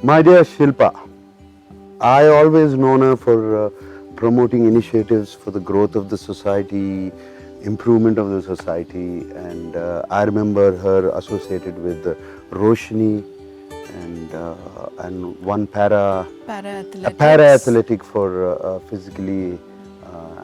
My dear Shilpa, I always known her for promoting initiatives for the growth of the society, improvement of the society, and I remember her associated with Roshni and one a para Para-athletics. athletic for physically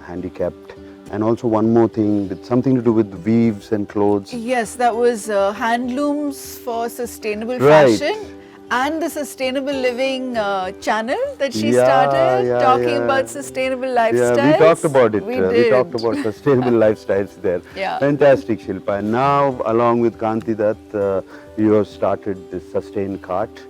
handicapped, and also one more thing with something to do with weaves and clothes. Yes, that was Handlooms for Sustainable Right. Fashion and the Sustainable Living channel that she Yeah, started yeah, talking yeah. about sustainable Yeah, we lifestyles. talked about it. We We talked did. about sustainable lifestyles there. Yeah. Fantastic, Shilpa. And now, along with Kanti Dutt, you have started this Sustain Cart.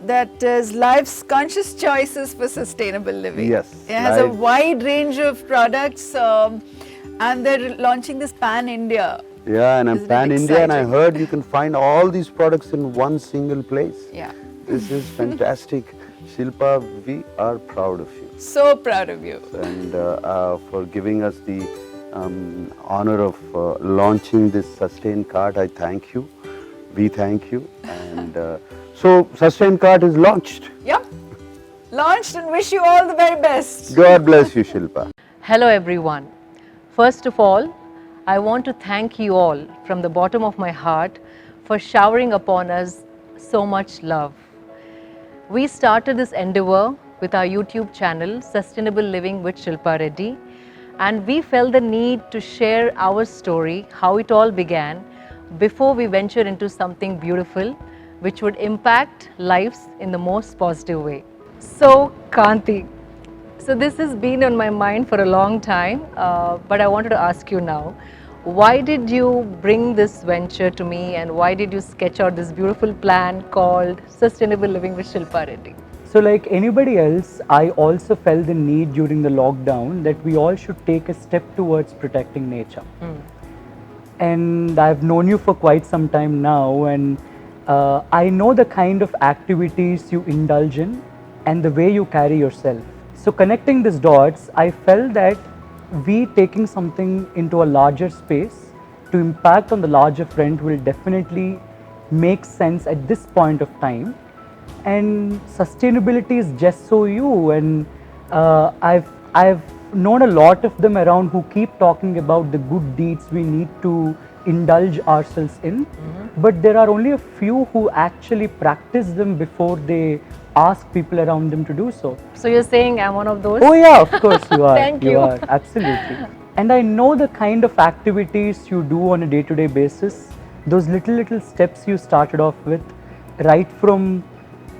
That is life's conscious choices for sustainable living. Yes, It has a life- wide range of products and they're launching this pan-India. Yeah, and I'm Isn't it pan-India, and I exciting? heard you can find all these products in one single place. Yeah. This is fantastic. Shilpa, we are proud of you. So proud of you. And for giving us the honor of launching this Sustain Cart, I thank you. We thank you. And so, Sustain Cart is launched. Yep. Launched and wish you all the very best. God bless you, Shilpa. Hello everyone. First of all, I want to thank you all from the bottom of my heart for showering upon us so much love. We started this endeavor with our YouTube channel Sustainable Living with Shilpa Reddy, and we felt the need to share our story, how it all began, before we venture into something beautiful which would impact lives in the most positive way. So Kanti, so this has been on my mind for a long time, but I wanted to ask you now, why did you bring this venture to me and why did you sketch out this beautiful plan called Sustainable Living with Shilpa Reddy? So like anybody else, I also felt the need during the lockdown that we all should take a step towards protecting nature. And I've known you for quite some time now, and I know the kind of activities you indulge in and the way you carry yourself. So connecting these dots, I felt that we taking something into a larger space to impact on the larger front will definitely make sense at this point of time. And sustainability is just so you, and I've known a lot of them around who keep talking about the good deeds we need to indulge ourselves in, but there are only a few who actually practice them before they ask people around them to do so. So you're saying I'm one of those? Oh yeah, of course you are. Thank you. are, absolutely. And I know the kind of activities you do on a day-to-day basis, those little steps you started off with, right from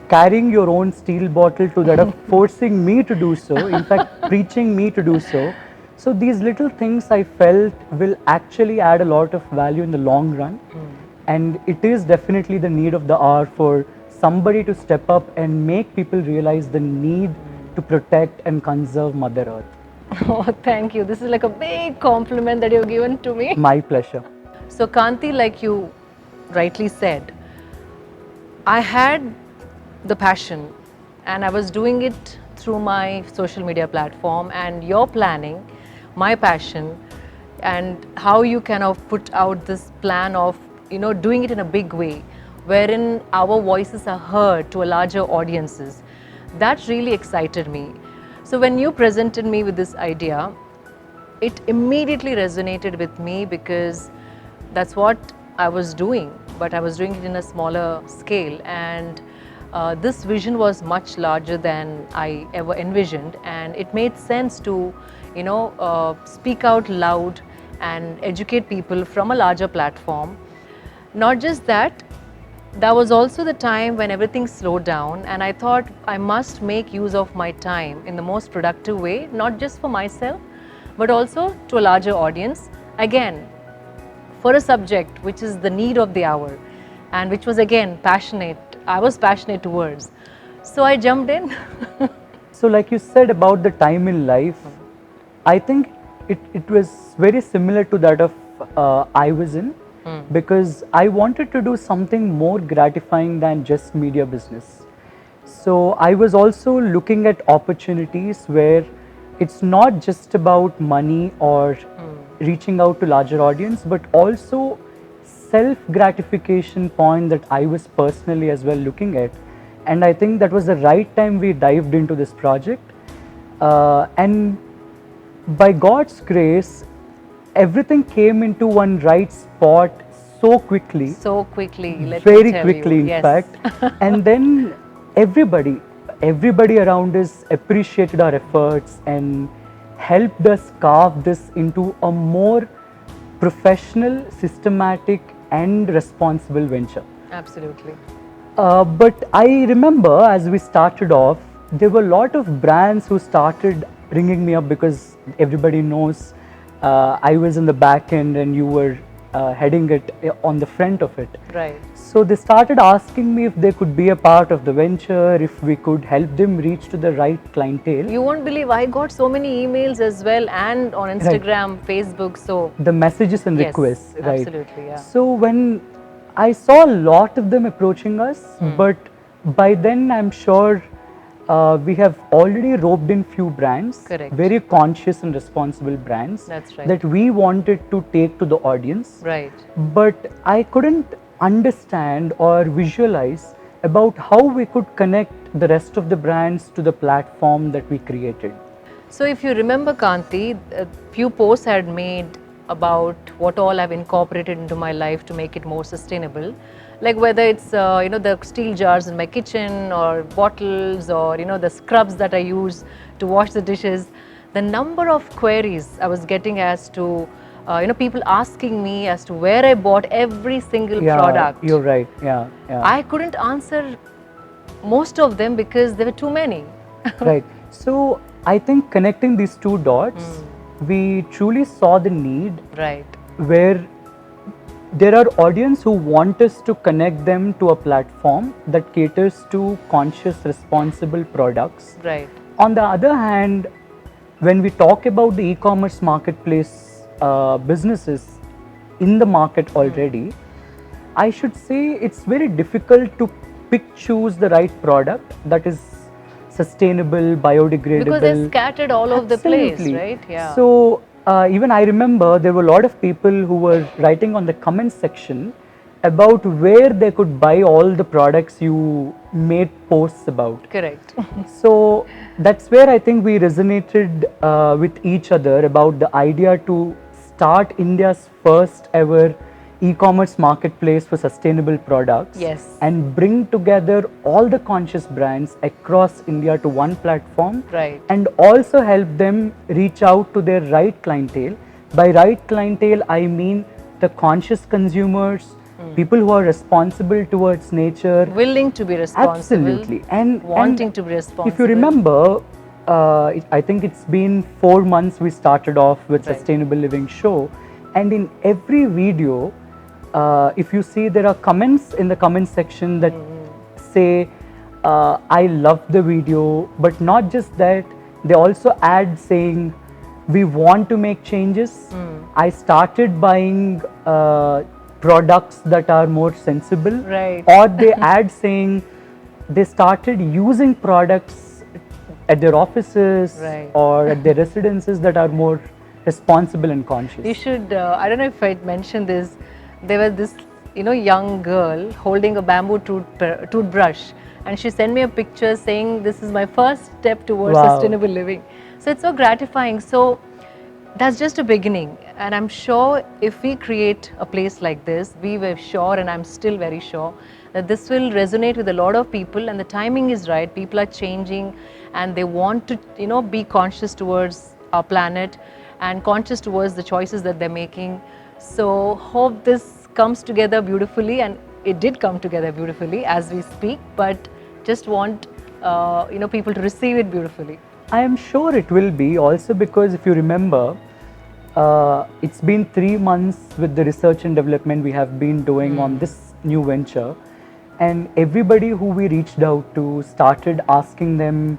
carrying your own steel bottle to that of forcing me to do so, in fact preaching me to do so. So these little things I felt will actually add a lot of value in the long run. And it is definitely the need of the hour for somebody to step up and make people realize the need to protect and conserve Mother Earth. Oh, thank you. This is like a big compliment that you've given to me. My pleasure. So Kanti, like you rightly said, I had the passion and I was doing it through my social media platform, and your planning, my passion, and how you kind of put out this plan of, doing it in a big way wherein our voices are heard to a larger audiences. That really excited me. So when you presented me with this idea, it immediately resonated with me because that's what I was doing, but I was doing it in a smaller scale, and this vision was much larger than I ever envisioned, and it made sense to speak out loud and educate people from a larger platform. Not just that, that was also the time when everything slowed down, and I thought I must make use of my time in the most productive way, not just for myself but also to a larger audience, again for a subject which is the need of the hour and which was again I was passionate towards. So I jumped in. So like you said about the time in life, I think it was very similar to that of I was in, because I wanted to do something more gratifying than just media business. So I was also looking at opportunities where it's not just about money or reaching out to larger audience, but also self gratification point that I was personally as well looking at. And I think that was the right time we dived into this project. And by God's grace, everything came into one right spot so quickly. So quickly, let Very me tell quickly, you. in Yes. fact. And then everybody around us appreciated our efforts and helped us carve this into a more professional, systematic, and responsible venture. Absolutely. But I remember as we started off, there were a lot of brands who started ringing me up because everybody knows I was in the back end and you were heading it on the front of it. Right. So they started asking me if they could be a part of the venture, if we could help them reach to the right clientele. You won't believe I got so many emails as well, and on Instagram, Facebook. So The messages and yes, requests, right? absolutely, yeah. So when I saw a lot of them approaching us, but by then I'm sure we have already roped in few brands, Correct. very conscious and responsible brands That's right. that we wanted to take to the audience. Right. But I couldn't understand or visualize about how we could connect the rest of the brands to the platform that we created. So if you remember, Kanti, a few posts I had made about what all I've incorporated into my life to make it more sustainable. Like whether it's the steel jars in my kitchen, or bottles, or the scrubs that I use to wash the dishes. The number of queries I was getting as to people asking me as to where I bought every single product. You're right. Yeah. I couldn't answer most of them because there were too many. Right. So I think connecting these two dots, we truly saw the need Right. where there are audience who want us to connect them to a platform that caters to conscious, responsible products. Right. On the other hand, when we talk about the e-commerce marketplace businesses in the market already, I should say it's very difficult to choose the right product that is sustainable, biodegradable. Because they're scattered all over the place, Absolutely. right? Yeah. So even I remember there were a lot of people who were writing on the comment section about where they could buy all the products you made posts about. Correct. So that's where I think we resonated with each other about the idea to start India's first ever e-commerce marketplace for sustainable products. Yes. And bring together all the conscious brands across India to one platform. Right. And also help them reach out to their right clientele. By right clientele, I mean the conscious consumers, people who are responsible towards nature. Willing to be responsible. Absolutely. And wanting to be responsible. If you remember, I think it's been 4 months we started off with Right. Sustainable Living Show, and in every video, if you see, there are comments in the comment section that say, I love the video, but not just that, they also add saying, we want to make changes. I started buying products that are more sensible. Right. Or they add saying they started using products at their offices Right. or at their residences that are more responsible and conscious. You should, I don't know if I'd mentioned this, there was this, young girl holding a bamboo toothbrush, and she sent me a picture saying, this is my first step towards Wow. sustainable living. So it's so gratifying. So that's just a beginning. And I'm sure if we create a place like this, we were sure, and I'm still very sure, that this will resonate with a lot of people, and the timing is right. People are changing and they want to, be conscious towards our planet and conscious towards the choices that they're making. So hope this comes together beautifully, and it did come together beautifully as we speak, but just want people to receive it beautifully. I am sure it will be, also because if you remember, it's been 3 months with the research and development we have been doing on this new venture, and everybody who we reached out to started asking them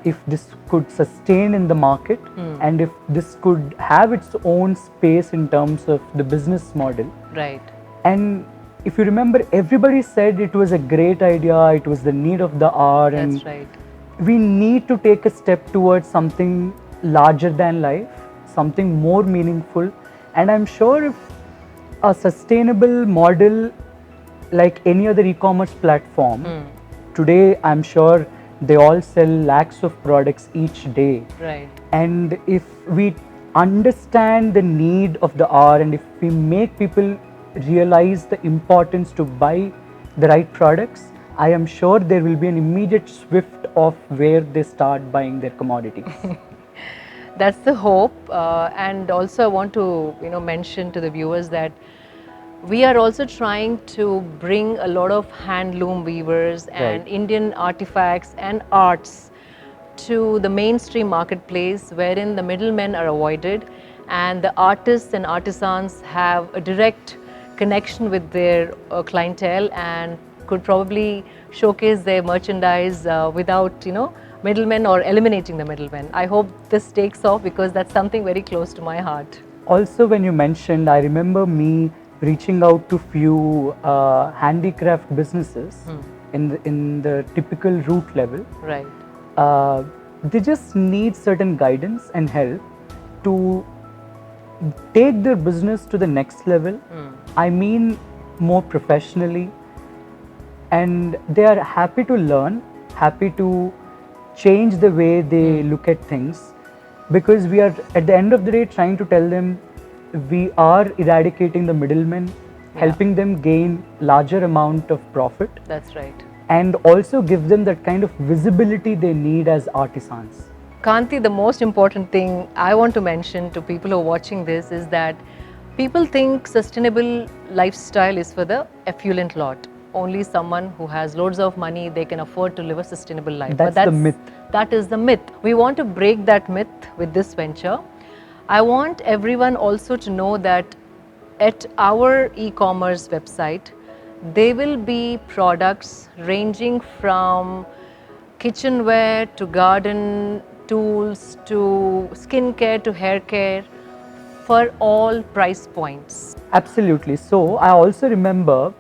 if this could sustain in the market and if this could have its own space in terms of the business model. Right. And if you remember, everybody said it was a great idea, it was the need of the hour, and That's right. we need to take a step towards something larger than life, something more meaningful. And I'm sure if a sustainable model like any other e-commerce platform today I'm sure they all sell lakhs of products each day. Right. And if we understand the need of the hour, and if we make people realize the importance to buy the right products, I am sure there will be an immediate shift of where they start buying their commodities. That's the hope, and also I want to mention to the viewers that we are also trying to bring a lot of handloom weavers and Right. Indian artifacts and arts to the mainstream marketplace, wherein the middlemen are avoided and the artists and artisans have a direct connection with their clientele and could probably showcase their merchandise without middlemen or eliminating the middlemen. I hope this takes off because that's something very close to my heart. Also, when you mentioned, I remember me reaching out to few handicraft businesses in the typical root level. Right. They just need certain guidance and help to take their business to the next level. I mean, more professionally, and they are happy to learn, happy to change the way they look at things, because we are at the end of the day trying to tell them we are eradicating the middlemen, helping them gain larger amount of profit, That's right. and also give them that kind of visibility they need as artisans. Kanti, the most important thing I want to mention to people who are watching this is that people think sustainable lifestyle is for the affluent lot. Only someone who has loads of money, they can afford to live a sustainable life. That's the myth. That is the myth. We want to break that myth with this venture. I want everyone also to know that at our e-commerce website, there will be products ranging from kitchenware to garden tools to skincare to hair care for all price points. Absolutely. So I also remember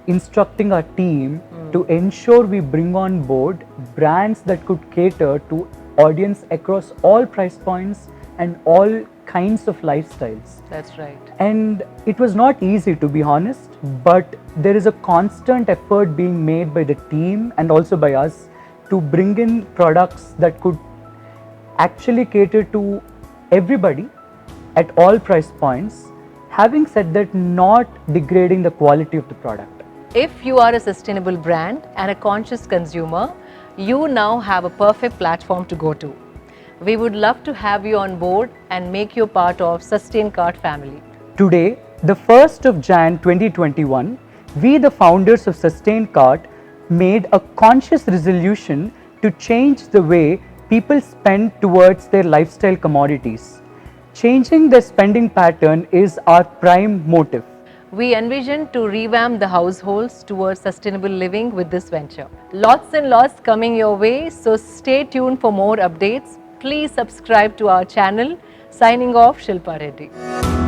instructing our team to ensure we bring on board brands that could cater to audience across all price points and all kinds of lifestyles. That's right. And it was not easy, to be honest, but there is a constant effort being made by the team and also by us to bring in products that could actually cater to everybody at all price points. Having said that, not degrading the quality of the product. If you are a sustainable brand and a conscious consumer, you now have a perfect platform to go to. We would love to have you on board and make you part of Sustain Cart family. Today, the 1st of Jan 2021, we, the founders of Sustain Cart, made a conscious resolution to change the way people spend towards their lifestyle commodities. Changing their spending pattern is our prime motive. We envision to revamp the households towards sustainable living with this venture. Lots and lots coming your way, so stay tuned for more updates. Please subscribe to our channel. Signing off, Shilpa Reddy.